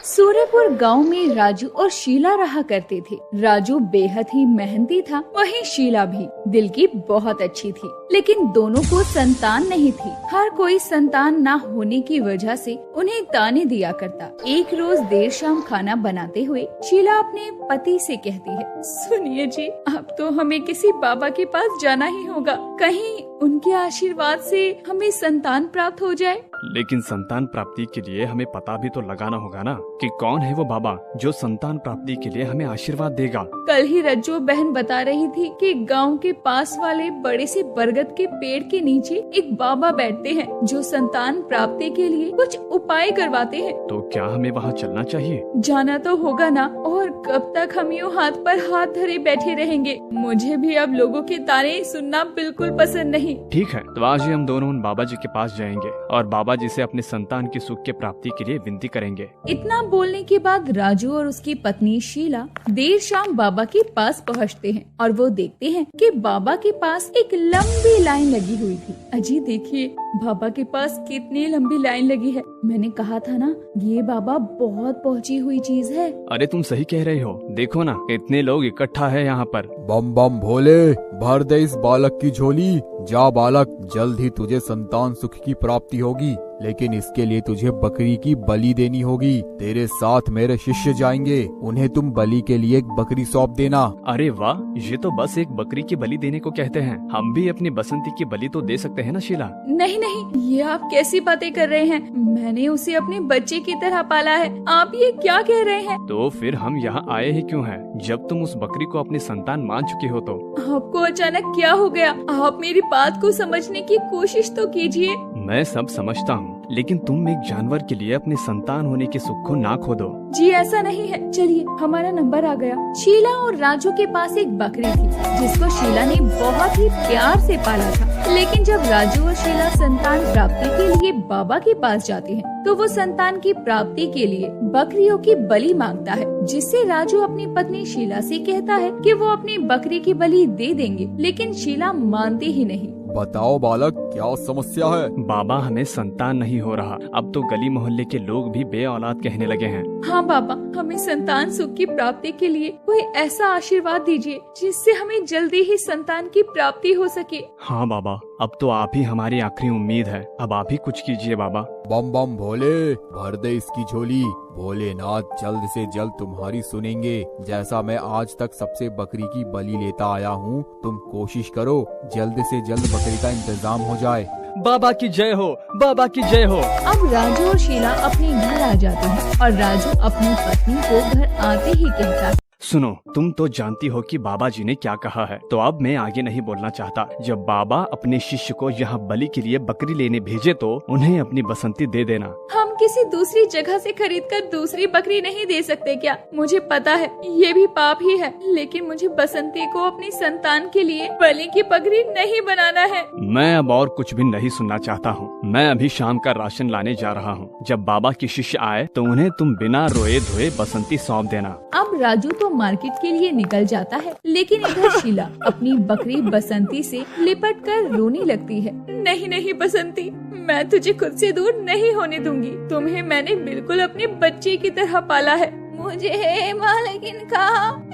सूर्यपुर गांव में राजू और शीला रहा करते थे। राजू बेहद ही मेहनती था, वहीं शीला भी दिल की बहुत अच्छी थी, लेकिन दोनों को संतान नहीं थी। हर कोई संतान ना होने की वजह से उन्हें ताने दिया करता। एक रोज देर शाम खाना बनाते हुए शीला अपने पति से कहती है, सुनिए जी, अब तो हमें किसी बाबा के पास जाना ही होगा, कहीं उनके आशीर्वाद से हमें संतान प्राप्त हो जाए। लेकिन संतान प्राप्ति के लिए हमें पता भी तो लगाना होगा ना कि कौन है वो बाबा जो संतान प्राप्ति के लिए हमें आशीर्वाद देगा। कल ही रज्जो बहन बता रही थी कि गांव के पास वाले बड़े से बरगद के पेड़ के नीचे एक बाबा बैठते हैं जो संतान प्राप्ति के लिए कुछ उपाय करवाते हैं। तो क्या हमें वहाँ चलना चाहिए? जाना तो होगा ना, और कब तक हम यूँ हाथ पर हाथ धरे बैठे रहेंगे? मुझे भी अब लोगों के ताने सुनना बिल्कुल पसंद नहीं। ठीक है, तो आज ही हम दोनों उन बाबा जी के पास जाएंगे और बाबा जी से अपने संतान की सुख के प्राप्ति के लिए विनती करेंगे। इतना बोलने के बाद राजू और उसकी पत्नी शीला देर शाम बाबा के पास पहुंचते हैं और वो देखते हैं कि बाबा के पास एक लंबी लाइन लगी हुई थी। अजी देखिए, बाबा के पास कितनी लंबी लाइन लगी है। मैंने कहा था ना, ये बाबा बहुत पहुंची हुई चीज है। अरे तुम सही कह रहे हो, देखो ना इतने लोग इकट्ठा है यहाँ पर। बम बम भोले, भर दे इस बालक की झोली। जा बालक, जल्द ही तुझे संतान सुख की प्राप्ति होगी, लेकिन इसके लिए तुझे बकरी की बलि देनी होगी। तेरे साथ मेरे शिष्य जाएंगे, उन्हें तुम बलि के लिए एक बकरी सौंप देना। अरे वाह, ये तो बस एक बकरी की बलि देने को कहते हैं। हम भी अपनी बसंती की बलि तो दे सकते हैं ना शीला? नहीं नहीं, ये आप कैसी बातें कर रहे हैं? मैंने उसे अपने बच्चे की तरह पाला है, आप ये क्या कह रहे हैं? तो फिर हम यहाँ आए ही क्यों हैं? जब तुम उस बकरी को अपनी संतान मान चुके हो तो आपको अचानक क्या हो गया? आप मेरी बात को समझने की कोशिश तो कीजिए। मैं सब समझता हूँ, लेकिन तुम एक जानवर के लिए अपने संतान होने के सुख को ना खो दो। जी ऐसा नहीं है, चलिए हमारा नंबर आ गया। शीला और राजू के पास एक बकरी थी जिसको शीला ने बहुत ही प्यार से पाला था, लेकिन जब राजू और शीला संतान प्राप्ति के लिए बाबा के पास जाते हैं तो वो संतान की प्राप्ति के लिए बकरियों की बलि मांगता है, जिससे राजू अपनी पत्नी शीला से कहता है कि वो अपनी बकरी की बलि दे देंगे, लेकिन शीला मानती ही नहीं। बताओ बालक, क्या समस्या है? बाबा, हमें संतान नहीं हो रहा। अब तो गली मोहल्ले के लोग भी बे औलाद कहने लगे हैं। हाँ बाबा, हमें संतान सुख की प्राप्ति के लिए कोई ऐसा आशीर्वाद दीजिए जिससे हमें जल्दी ही संतान की प्राप्ति हो सके। हाँ बाबा, अब तो आप ही हमारी आखिरी उम्मीद है, अब आप ही कुछ कीजिए बाबा। बम बम भोले, भर दे इसकी झोली। भोलेनाथ जल्द से जल्द तुम्हारी सुनेंगे। जैसा मैं आज तक सबसे बकरी की बलि लेता आया हूँ, तुम कोशिश करो जल्द से जल्द बकरी का इंतजाम हो जाए। बाबा की जय हो, बाबा की जय हो। अब राजू और शीला अपने घर आ जाते हैं और राजू अपनी पत्नी को घर आते ही कहता है, सुनो, तुम तो जानती हो कि बाबा जी ने क्या कहा है, तो अब मैं आगे नहीं बोलना चाहता। जब बाबा अपने शिष्य को यहाँ बलि के लिए बकरी लेने भेजे तो उन्हें अपनी बसंती दे देना। हम किसी दूसरी जगह से खरीदकर दूसरी बकरी नहीं दे सकते क्या? मुझे पता है ये भी पाप ही है, लेकिन मुझे बसंती को अपनी संतान के लिए बलि की बकरी नहीं बनाना है। मैं अब और कुछ भी नहीं सुनना चाहता हूँ। मैं अभी शाम का राशन लाने जा रहा हूँ। जब बाबा के शिष्य आए तो उन्हें तुम बिना रोए धोए बसंती सौंप देना। अब राजू तो मार्केट के लिए निकल जाता है, लेकिन इधर शीला अपनी बकरी बसंती से लिपट कर रोने लगती है। नहीं नहीं बसंती, मैं तुझे खुद से दूर नहीं होने दूंगी। तुम्हें मैंने बिल्कुल अपने बच्चे की तरह पाला है। मुझे मालकिन का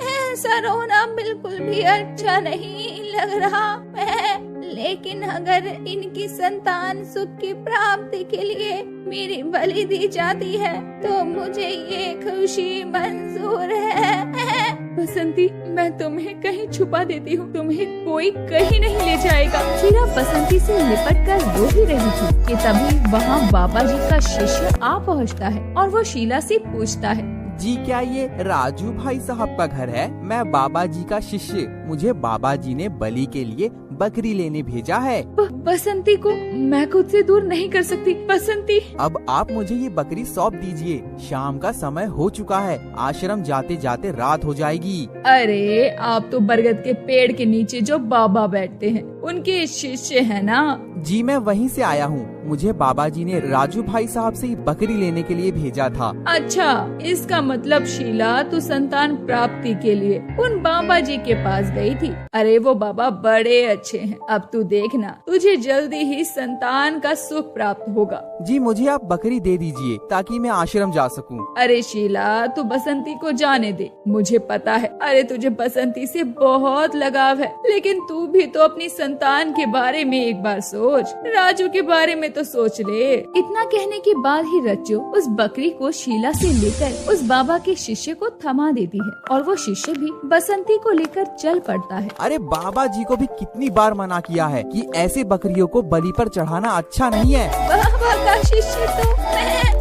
ऐसा रोना बिल्कुल भी अच्छा नहीं लग रहा है, लेकिन अगर इनकी संतान सुख की प्राप्ति के लिए मेरी बलि दी जाती है तो मुझे ये खुशी मंजूर है। बसंती, मैं तुम्हें कहीं छुपा देती हूँ, तुम्हें कोई कहीं नहीं ले जाएगा। शीला बसंती से लिपट कर रो ही रही थी कि तभी वहाँ बाबा जी का शिष्य आ पहुँचता है और वो शीला से पूछता है, जी क्या ये राजू भाई साहब का घर है? मैं बाबा जी का शिष्य, मुझे बाबा जी ने बलि के लिए बकरी लेने भेजा है। बसंती को मैं खुद से दूर नहीं कर सकती। बसंती, अब आप मुझे ये बकरी सौंप दीजिए। शाम का समय हो चुका है, आश्रम जाते जाते रात हो जाएगी। अरे आप तो बरगद के पेड़ के नीचे जो बाबा बैठते हैं उनके शिष्य है ना? जी मैं वहीं से आया हूँ। मुझे बाबा जी ने राजू भाई साहब से बकरी लेने के लिए भेजा था। अच्छा, इसका मतलब शीला तू संतान प्राप्ति के लिए उन बाबा जी के पास गई थी। अरे वो बाबा बड़े अच्छे हैं। अब तू देखना, तुझे जल्दी ही संतान का सुख प्राप्त होगा। जी मुझे आप बकरी दे दीजिए ताकि मैं आश्रम जा सकूं। अरे शीला, तू बसंती को जाने दे, मुझे पता है। अरे तुझे बसंती से बहुत लगाव है, लेकिन तू भी तो अपनी संतान के बारे में एक बार सोच। राजू के बारे में तो सोच ले। इतना कहने के बाद ही रज्जू उस बकरी को शीला से लेकर उस बाबा के शिष्य को थमा देती है और वो शिष्य भी बसंती को लेकर चल पड़ता है। अरे बाबा जी को भी कितनी बार मना किया है कि ऐसे बकरियों को बलि पर चढ़ाना अच्छा नहीं है। बाबा का शिष्य तो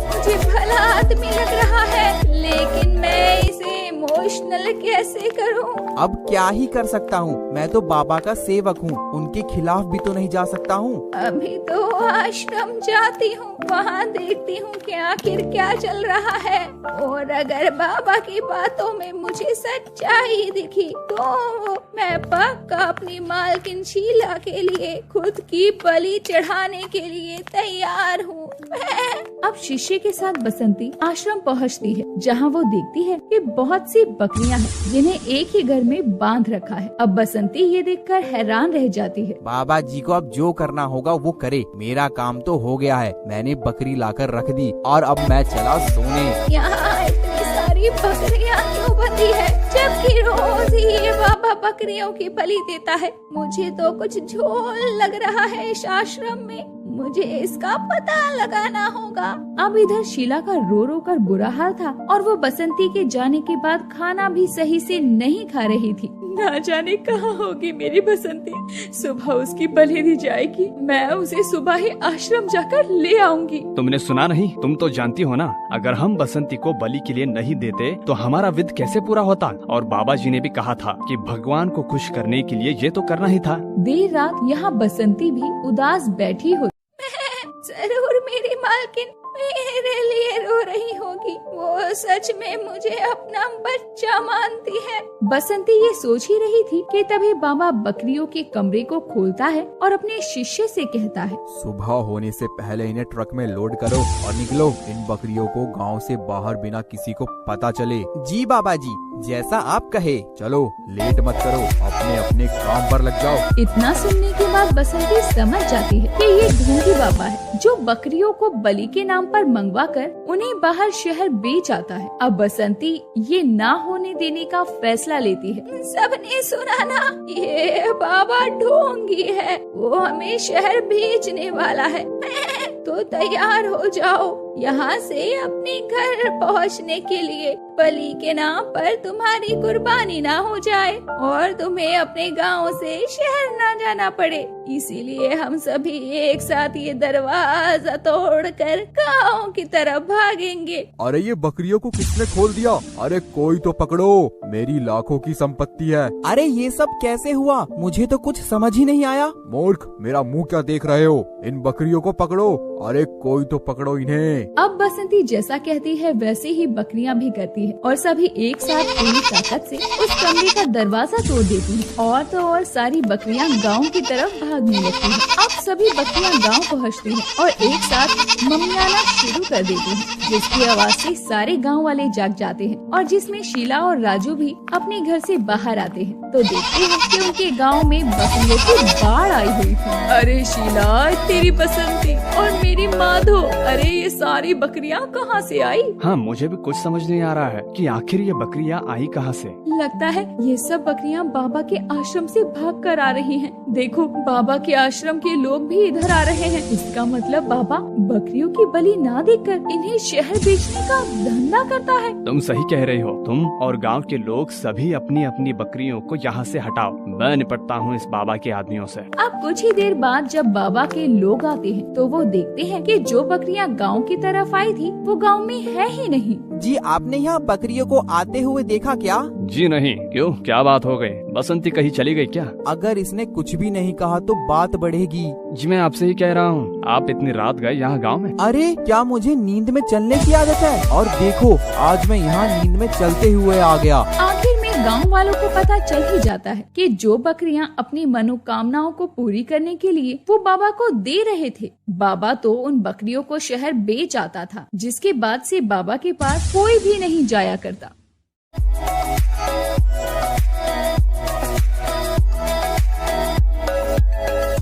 मुझे भला आदमी लग रहा है, लेकिन मैं इसे इमोशनल कैसे करूं? अब क्या ही कर सकता हूँ, मैं तो बाबा का सेवक हूँ, उनके खिलाफ भी तो नहीं जा सकता हूँ। अभी तो आश्रम जाती हूँ, वहाँ देखती हूँ कि आखिर क्या चल रहा है, और अगर बाबा की बातों में मुझे सच्चाई दिखी तो मैं पक्का अपनी मालकिन शीला के लिए खुद की बलि चढ़ाने के लिए तैयार हूँ। अब शिष्य के साथ बसंती आश्रम पहुँचती है, जहाँ वो देखती है कि बहुत सी बकरियां हैं जिन्हें एक ही घर में बांध रखा है। अब बसंती ये देखकर हैरान रह जाती है। बाबा जी को अब जो करना होगा वो करे, मेरा काम तो हो गया है। मैंने बकरी लाकर रख दी और अब मैं चला सोने। यहाँ इतनी सारी बकरियां क्यों बंधी है, जबकि रोज ही ये बाबा बकरियों की बलि देता है? मुझे तो कुछ झोल लग रहा है इस आश्रम में, मुझे इसका पता लगाना होगा। अब इधर शीला का रो रो कर बुरा हाल था और वो बसंती के जाने के बाद खाना भी सही से नहीं खा रही थी। ना जाने कहाँ होगी मेरी बसंती, सुबह उसकी बलि दी जाएगी, मैं उसे सुबह ही आश्रम जाकर ले आऊंगी। तुमने सुना नहीं? तुम तो जानती हो ना, अगर हम बसंती को बलि के लिए नहीं देते तो हमारा विध कैसे पूरा होता। और बाबा जी ने भी कहा था कि भगवान को खुश करने के लिए ये तो करना ही था। देर रात यहाँ बसंती भी उदास बैठी होती। जरूर मेरी मालकिन मेरे लिए रो रही होगी, वो सच में मुझे अपना बच्चा मानती है। बसंती ये सोच ही रही थी कि तभी बाबा बकरियों के कमरे को खोलता है और अपने शिष्य से कहता है, सुबह होने से पहले इन्हें ट्रक में लोड करो और निकलो। इन बकरियों को गांव से बाहर बिना किसी को पता चले। जी बाबा जी, जैसा आप कहे। चलो लेट मत करो, अपने अपने काम पर लग जाओ। इतना सुनने के बाद बसंती समझ जाती है कि ये ढोंगी बाबा है जो बकरियों को बलि के नाम पर मंगवा कर उन्हें बाहर शहर बेच आता है। अब बसंती ये ना होने देने का फैसला लेती है। सबने सुना ना, ये बाबा ढोंगी है, वो हमें शहर बेचने वाला है। तो तैयार हो जाओ, यहाँ से अपने घर पहुँचने के लिए। बलि के नाम पर तुम्हारी कुर्बानी ना हो जाए और तुम्हें अपने गांव से शहर ना जाना पड़े, इसीलिए हम सभी एक साथ ये दरवाजा तोड़कर गांव की तरफ भागेंगे। अरे ये बकरियों को किसने खोल दिया? अरे कोई तो पकड़ो, मेरी लाखों की संपत्ति है। अरे ये सब कैसे हुआ, मुझे तो कुछ समझ ही नहीं आया। मूर्ख, मेरा मुंह क्या देख रहे हो? इन बकरियों को पकड़ो, अरे कोई तो पकड़ो इन्हें। अब बसंती जैसा कहती है वैसे ही बकरियां भी करती है और सभी एक साथ पूरी ताकत से उस कमरे का दरवाजा तोड़ देती है। और तो और सारी बकरियां गांव की तरफ भागने लगती हैं। अब सभी बकरियां गांव पहुंचती हैं और एक साथ ममियाना शुरू कर देती हैं, जिसकी आवाज से सारे गांव वाले जाग जाते हैं और जिसमें शीला और राजू भी अपने घर से बाहर आते हैं तो देखते हैं कि उनके गांव में बकरियों की बाढ़ आई हुई थी। अरे शीला, तेरी बसंती और मेरी माधो, अरे ये सारी बकरियां कहाँ से आई? हाँ, मुझे भी कुछ समझ नहीं आ रहा है कि आखिर ये बकरियां आई कहाँ से। लगता है ये सब बकरियां बाबा के आश्रम से भाग कर आ रही हैं। देखो, बाबा के आश्रम के लोग भी इधर आ रहे हैं। इसका मतलब बाबा बकरियों की बलि ना देकर इन्हें शहर बेचने का धंधा करता है। तुम सही कह रही हो। तुम और गांव के लोग सभी अपनी अपनी बकरियों को यहाँ से हटाओ, मैं निपटता हूँ इस बाबा के आदमियों से। अब कुछ ही देर बाद जब बाबा के लोग आते हैं तो वो देखते हैं कि जो बकरियां गांव की तरफ आई थी वो गांव में है ही नहीं। जी, आपने यहाँ बकरियों को आते हुए देखा क्या? जी नहीं। क्यों, क्या बात हो गई? बसंती कहीं चली गई क्या? अगर इसने कुछ भी नहीं कहा तो बात बढ़ेगी। जी मैं आपसे ही कह रहा हूँ, आप इतनी रात गए यहाँ गांव में? अरे क्या मुझे नींद में चलने की आदत है? और देखो, आज मैं यहाँ नींद में चलते हुए आ गया। आखिर में गांव वालों को पता चल ही जाता है कि जो बकरियां अपनी मनोकामनाओं को पूरी करने के लिए वो बाबा को दे रहे थे, बाबा तो उन बकरियों को शहर बेच आता था, जिसके बाद से बाबा के पास कोई भी नहीं जाया करता।